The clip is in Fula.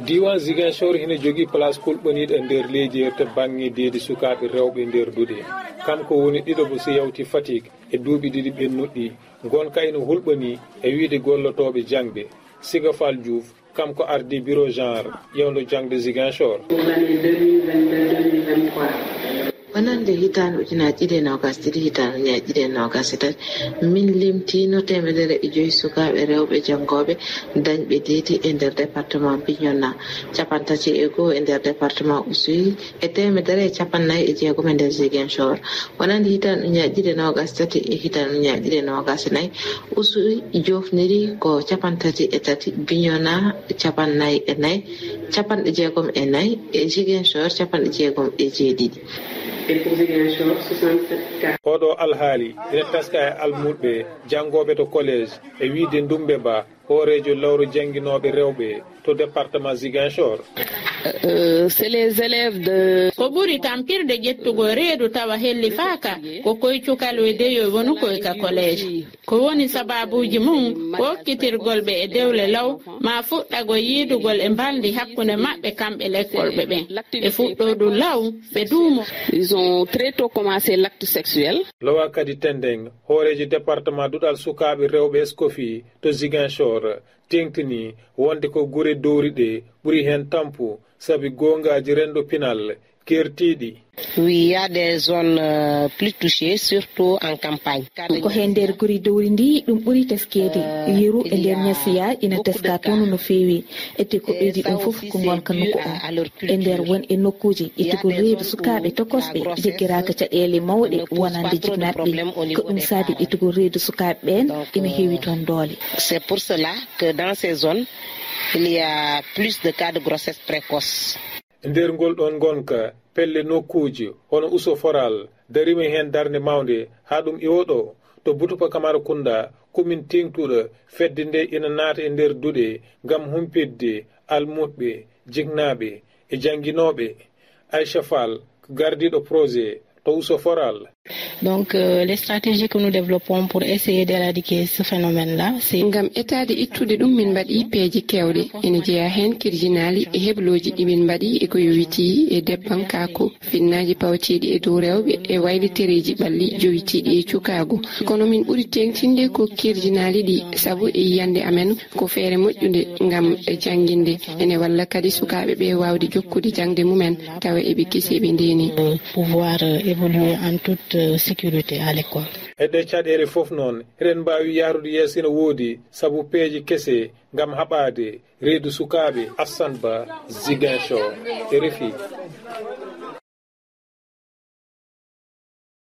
diwan Ziguinchor hina jogi place kulɓaniɗo e nder leydi to banggue deedi sukaɓe rewɓe nder duuɗe kanko woni ɗiɗo so yawti Fatick e duuɓi ɗiɗi ɓennuɗɗi gonka ina hulɓani e wiide gollotoɓe jangde Siga Fall Diouf kanko ardi bureau genre ƴewdo jangde Ziguinchor. Wonande hitande ujunaaje ɗiɗi e nogas ɗiɗi hitande ujunnaaje ɗiɗi e nogas tati min limtino 105 sukaɓe rewɓe jangoɓe dañɓe deedi e nder département Bignona 31 e nder département Oussouye e 146 e nder Ziguinchor. Wonande hitande ujunnaaje ɗiɗi e nogas tati e hitande ujunnaaje ɗiɗi e nogas nayi Oussouye jofniri ko 33 Bignona 44 64 e Ziguinchor 67. oɗo alhaali ene taska e almuɓe jangoɓe to collège e wiide Ndumbe Ba hoorejo lawru jangguinoɓe rewɓe to département Ziguinchor. C'est les élèves de ko ɓuri tampirde ƴettugo reedu tawa helli faaka ko koye cukaloydeyo woni koye ka collège ko woni sababuji mum hokkitirgol ɓe e dewle law ma fuɗɗago yiidugol e mbaldi hakkunde maɓɓe kamɓe lekkolɓe ɓen e fuɗɗoɗu law ɓe duumo. Ils ont très tôt commencé l'acte sexuel. Lowa kadi Tendeng hoorejo département duɗal sukaɓe rewɓe Escoffi to Ziguinchor tengtini wonde ko gure dowriɗe ɓuri hen tampu sabi gongaji rendo pinal kertiɗi. Oui, il y a des zones plus touchées, surtout en campagne. Ko hen nder guri dowri ndi ɗum ɓuri teskede yeru e nder ñasiya ina teska toon no feewi ete ko ɓeydi ɗum fof ko gonka nokku on e nder won e nokkuji ittugol reedu sukaɓe tokosɓe jeggiraka caɗele mawɗe wonande jignaɓe ko ɗum saabi ittugol reedu sukaɓe ɓen ina heewi toon doole. C'est pour cela que dans ces zones il y a plus de cas de grossesse précoce. nder ngol ɗon gonka pelle nokkuji hono Ousso Foral darima hen darde mawde ha ɗum iwoɗo to Boutoupa Camara Kounda commune tengtuɗo fedde nde ina naata e nder duuɗe gam humpidde almuɓe jignaɓe e janguinoɓe. Aïcha Fall ko gardiɗo projet to Ousso Foral. Donc les stratégies que nous développons pour essayer d'éradiquer ce phénomène-là, c'est ngam etade ittude ɗum min mbaɗi peeje kewɗe ene jeeya hen kirjinali e hebloji ɗi min mbaɗi e ko yowiti e debbankako finnaji pawtiɗi e dow rewɓe e waylitereji ɓalli jowitiɗi e cukago kono min ɓuri tengtinde ko kirjinali ɗi saabu e yiyande amen ko feere moƴƴude ngam jangguinde ene walla kadi sukaɓe ɓe wawde jokkude jangde mumen tawa eɓe kisi eɓe ndeni pouvoir évoluer en toute sécurité à l'école. E ɗe caɗele fof noon eɗen mbawi yarude yeeso ina woodi saabu peeje kese ngam haɓade reedu sukaɓe. Assane Ba, Ziguinchor, RFI.